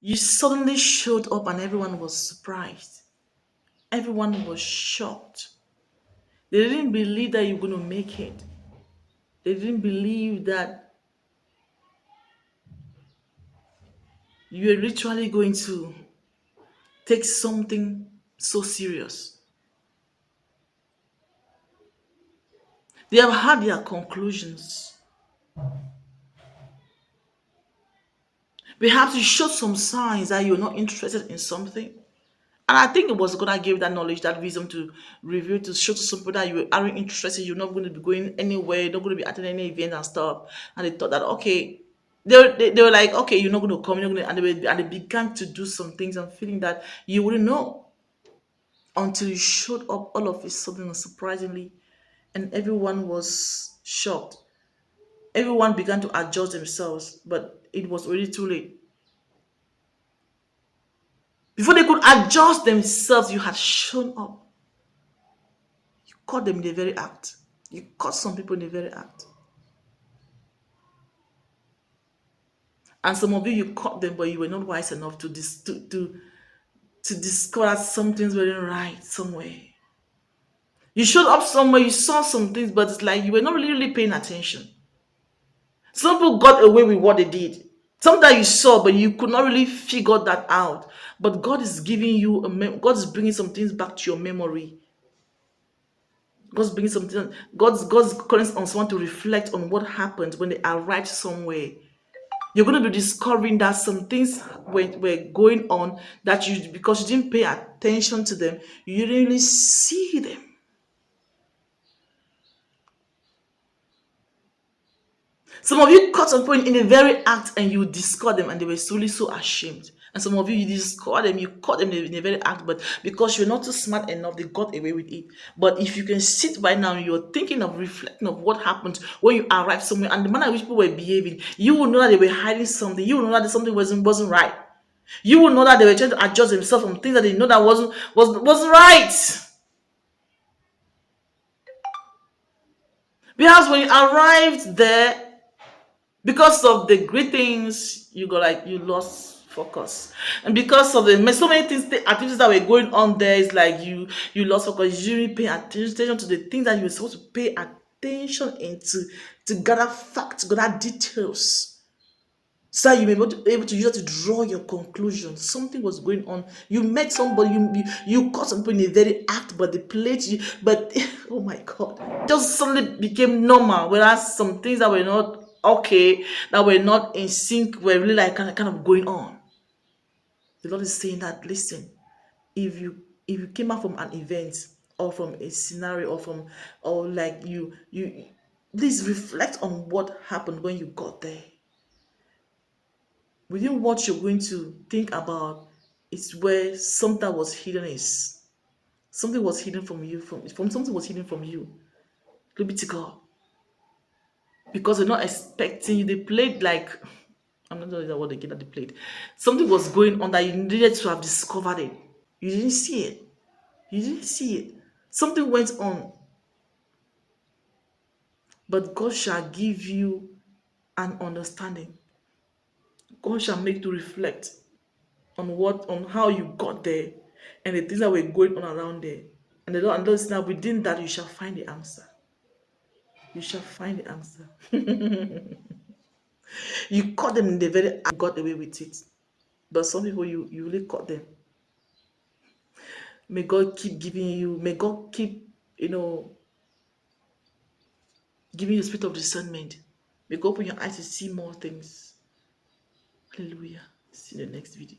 You suddenly showed up and everyone was surprised. Everyone was shocked. They didn't believe that you were going to make it. They didn't believe that you were literally going to take something so serious. They have had their conclusions. Perhaps you showed some signs that you're not interested in something. And I think it was God that gave that knowledge, that wisdom to reveal, to show to some people that you aren't interested, you're not going to be going anywhere, you're not going to be attending any event and stuff. And they thought that, okay, they were like, okay, you're not going to come, you're not going to, and they began to do some things and feeling that you wouldn't know until you showed up all of a sudden and surprisingly, and everyone was shocked. Everyone began to adjust themselves, but it was already too late. Before they could adjust themselves, you had shown up. You caught them in the very act. You caught some people in the very act. And some of you caught them, but you were not wise enough to discover that some things weren't right somewhere. You showed up somewhere, you saw some things, but it's like you were not really paying attention. Some people got away with what they did. Some that you saw, but you could not really figure that out. But God is giving you God is bringing some things back to your memory. God's bringing something. God's calling on someone to reflect on what happened when they arrived somewhere. You're going to be discovering that some things were going on that you, because you didn't pay attention to them, you didn't really see them. Some of you caught some point in the very act and you discovered them and they were solely so ashamed. And some of you, you discovered them, you caught them in the very act, but because you're not too smart enough, they got away with it. But if you can sit right now and you're thinking of reflecting of what happened when you arrived somewhere and the manner in which people were behaving, you will know that they were hiding something. You will know that something wasn't right. You will know that they were trying to adjust themselves from things that they know that wasn't right. Because when you arrived there, because of the great things, you got like you lost focus, and because of the so many things, the activities that were going on there, is like you lost focus. You didn't pay attention to the things that you were supposed to pay attention into, to gather facts, to gather details. So you were able to use it to draw your conclusion. Something was going on. You met somebody, you caught something in a very act, but the plate, but oh my God, just suddenly became normal. Whereas some things that were not okay, that were not in sync, were really like kind of going on. The Lord is saying that, listen, if you came out from an event or from a scenario or like you please reflect on what happened when you got there. Within what you're going to think about is where something was hidden is. Something was hidden from you, from something was hidden from you. Glory be to God. Because they're not expecting you. They played like, I'm not sure what they get that they played. Something was going on that you needed to have discovered it. You didn't see it. You didn't see it. Something went on. But God shall give you an understanding. God shall make you reflect on how you got there and the things that were going on around there. And the Lord understands that within that you shall find the answer. You shall find the answer. You caught them in the very act, got away with it. But some people you really caught them. May God keep giving you, may God keep, giving you a spirit of discernment. May God open your eyes to see more things. Hallelujah. See you in the next video.